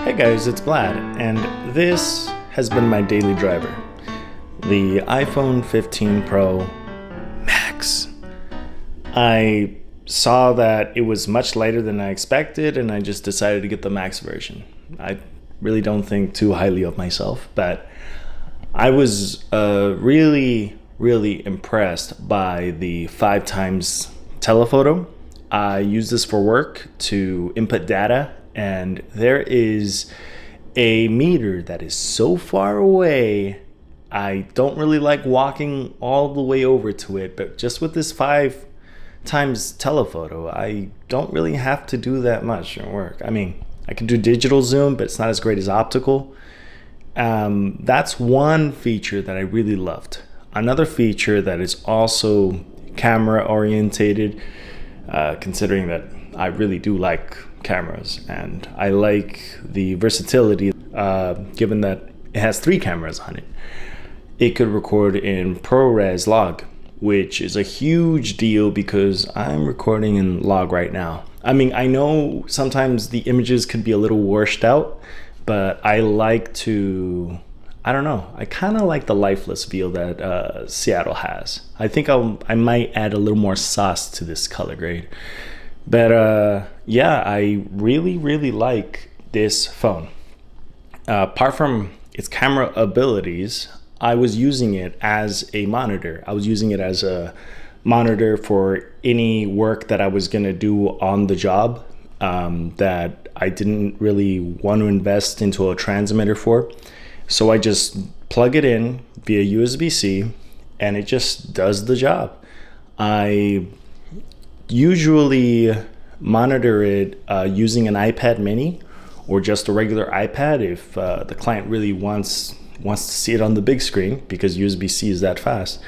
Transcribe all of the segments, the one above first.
Hey guys, it's Vlad, and this has been my daily driver, the iPhone 15 Pro Max. I saw that it was much lighter than I expected, and I just decided to get the Max version. I really don't think too highly of myself, but I was really impressed by the 5x telephoto. I use this for work to input data, and there is a meter that is so far away. I don't really like walking all the way over to it, but just with this 5x telephoto, I don't really have to do that much in work. I mean, I can do digital zoom, but it's not as great as optical. That's one feature that I really loved. Another feature that is also camera orientated, considering that I really do like cameras and I like the versatility, given that it has 3 cameras on it. It could record in ProRes log, which is a huge deal because I'm recording in log right now. I mean, I know sometimes the images could be a little washed out, but I like to, I don't know, I kind of like the lifeless feel that Seattle has. I think I might add a little more sauce to this color grade. But yeah, I really like this phone. Apart from its camera abilities, I was using it as a monitor. I was using it as a monitor for any work that I was gonna do on the job that I didn't really want to invest into a transmitter for. So I just plug it in via USB-C and it just does the job. I usually monitor it using an iPad mini or just a regular iPad if the client really wants to see it on the big screen, because USB-C is that fast.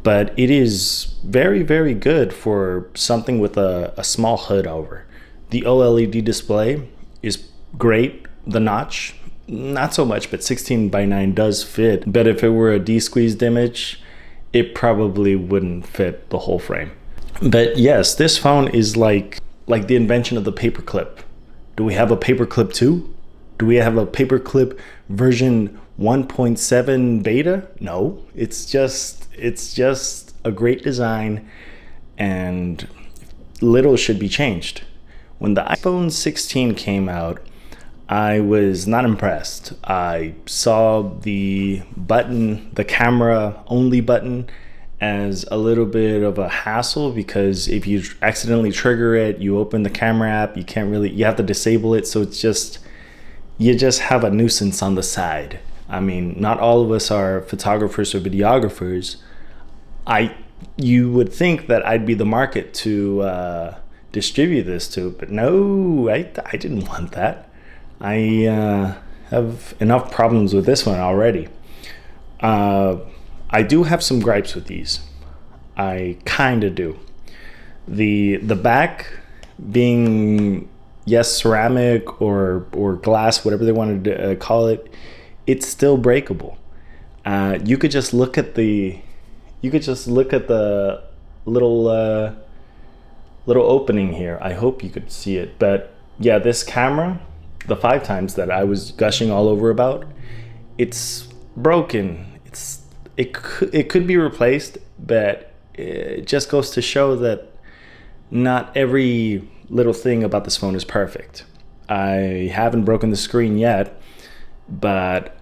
But it is very good for something with a small hood over. The OLED display is great. The notch, not so much, but 16:9 does fit. But if it were a de-squeezed image, it probably wouldn't fit the whole frame. But yes, this phone is like the invention of the paperclip. Do we have a paperclip 2? Do we have a paperclip version 1.7 beta? No, it's just a great design, and little should be changed. When the iPhone 16 came out, I was not impressed. I saw the button, the camera only button, as a little bit of a hassle, because if you accidentally trigger it, you open the camera app, you have to disable it. So you just have a nuisance on the side. I mean, not all of us are photographers or videographers. You would think that I'd be the market to distribute this to, but no, I didn't want that. I have enough problems with this one already. I do have some gripes with these. I kind of do. The back being, yes, ceramic or glass, whatever they wanted to call it, it's still breakable. You could just look at the little opening here. I hope you could see it. But yeah, this camera, the 5x that I was gushing all over about, it's broken. It could be replaced, but it just goes to show that not every little thing about this phone is perfect. I haven't broken the screen yet, but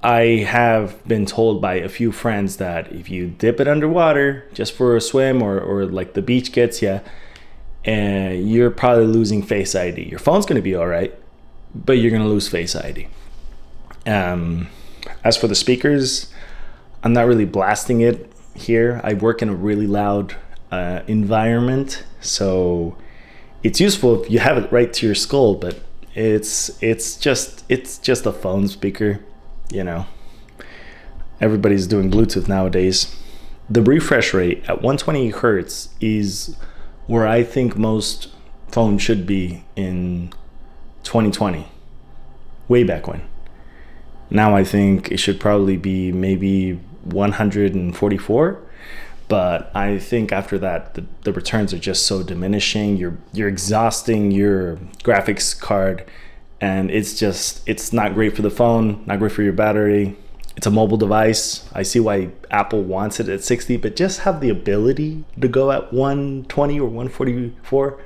I have been told by a few friends that if you dip it underwater just for a swim or like the beach gets you, you're probably losing Face ID. Your phone's going to be all right, but you're going to lose Face ID. As for the speakers, I'm not really blasting it here. I work in a really loud environment, so it's useful if you have it right to your skull, but it's just a phone speaker, you know. Everybody's doing Bluetooth nowadays. The refresh rate at 120 hertz is where I think most phones should be in 2020, way back when. Now I think it should probably be maybe 144, but I think after that the returns are just so diminishing. You're exhausting your graphics card and it's not great for the phone, not great for your battery. It's a mobile device. I see why Apple wants it at 60, but just have the ability to go at 120 or 144.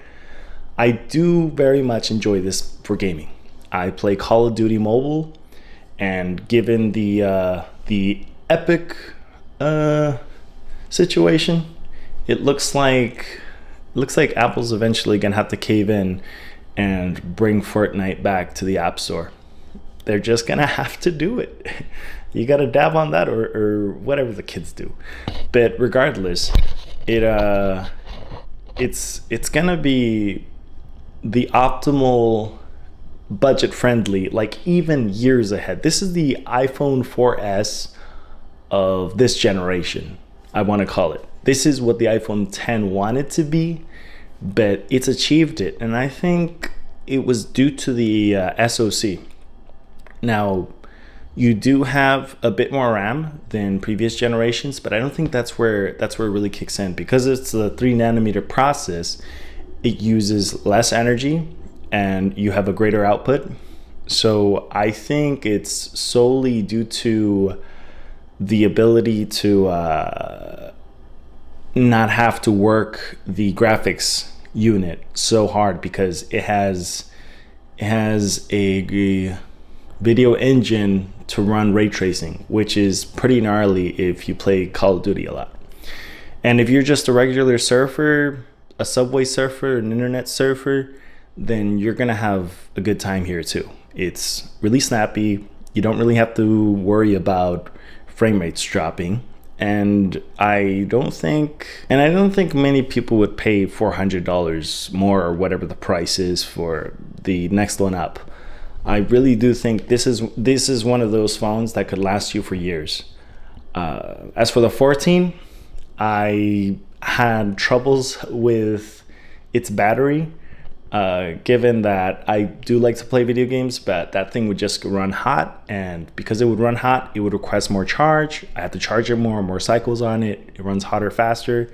I do very much enjoy this for gaming. I play Call of Duty Mobile, and given the Epic situation, it looks like Apple's eventually gonna have to cave in and bring Fortnite back to the App Store. They're just gonna have to do it. You gotta dab on that, or whatever the kids do. But regardless, it's gonna be the optimal budget friendly, like even years ahead. This is the iPhone 4S of this generation, I want to call it. This is what the iPhone 10 wanted to be, but it's achieved it, and I think it was due to the SoC. Now, you do have a bit more RAM than previous generations, but I don't think that's where it really kicks in. Because it's a 3nm process, it uses less energy and you have a greater output. So I think it's solely due to the ability to not have to work the graphics unit so hard, because it has a video engine to run ray tracing, which is pretty gnarly if you play Call of Duty a lot. And if you're just a regular surfer, a subway surfer, an internet surfer, then you're gonna have a good time here too. It's really snappy. You don't really have to worry about frame rates dropping. And I don't think many people would pay $400 more, or whatever the price is, for the next one up. I really do think this is one of those phones that could last you for years. As for the 14, I had troubles with its battery, given that I do like to play video games, but that thing would just run hot, and because it would run hot, it would request more charge. I have to charge it more cycles on it. It runs hotter faster,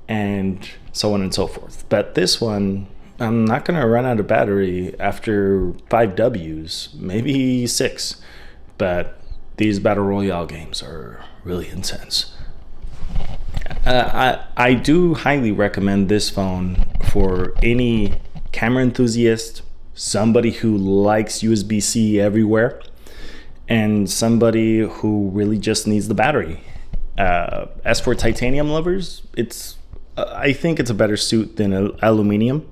and so on and so forth. But this one, I'm not gonna run out of battery after 5 W's, maybe 6. But these battle royale games are really intense. I do highly recommend this phone for any camera enthusiast, somebody who likes USB-C everywhere, and somebody who really just needs the battery. As for titanium lovers, I think it's a better suit than aluminum.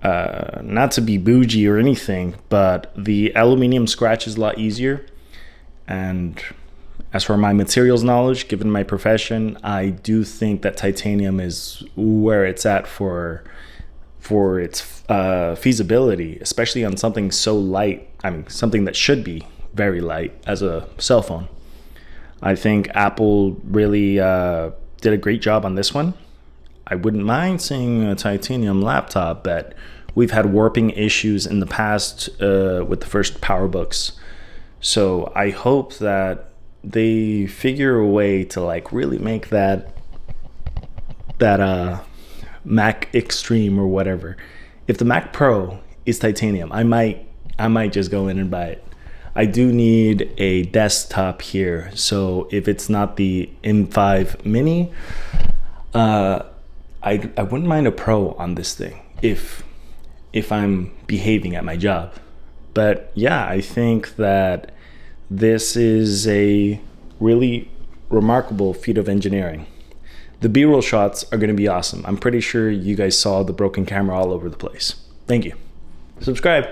Not to be bougie or anything, but the aluminum scratches a lot easier. And as for my materials knowledge, given my profession, I do think that titanium is where it's at for its feasibility, especially on something so light. I mean, something that should be very light as a cell phone. I think Apple really did a great job on this one. I wouldn't mind seeing a titanium laptop, but we've had warping issues in the past with the first PowerBooks. So I hope that they figure a way to like really make that Mac Extreme or whatever. If the Mac Pro is titanium, I might just go in and buy it. I do need a desktop here, so if it's not the M5 Mini, I wouldn't mind a Pro on this thing if I'm behaving at my job. But yeah, I think that this is a really remarkable feat of engineering. The B-roll shots are going to be awesome. I'm pretty sure you guys saw the broken camera all over the place. Thank you. Subscribe.